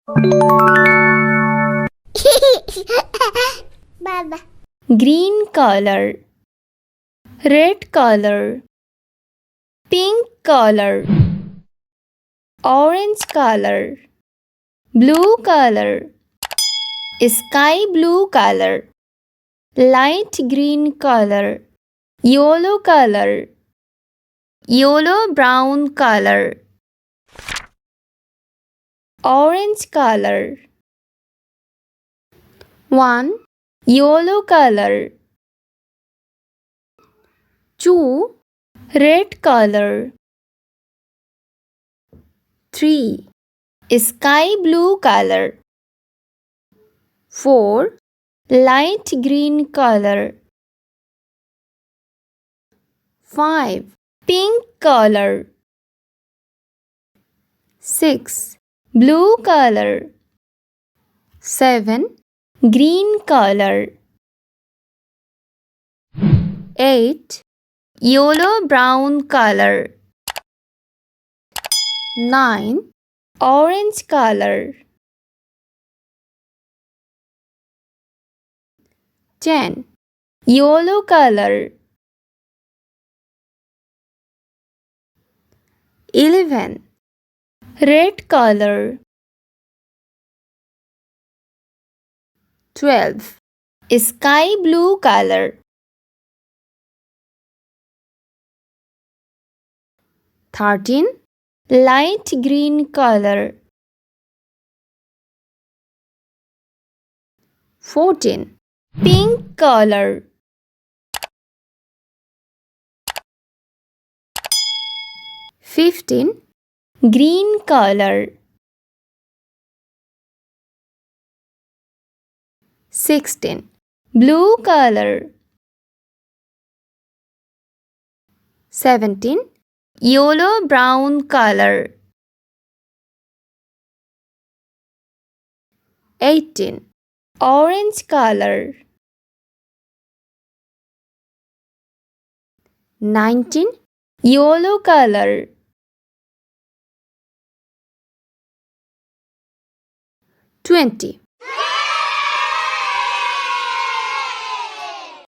Baba. Green color, red color, pink color, orange color, blue color, sky blue color, light green color, yellow color, yellow brown color, orange color. 1. Yellow color. 2. Red color. 3. Sky blue color. 4. Light green color. 5. Pink color. 6. Blue color. 7. Green color. 8. Yellow brown color. 9. Orange color. 10. Yellow color. 11. Red color. 12. Sky blue color. 13. Light green color. 14. Pink color. 15. Green color. 16. Blue color. 17. Yellow brown color. 18. Orange color. 19. Yellow color. 20.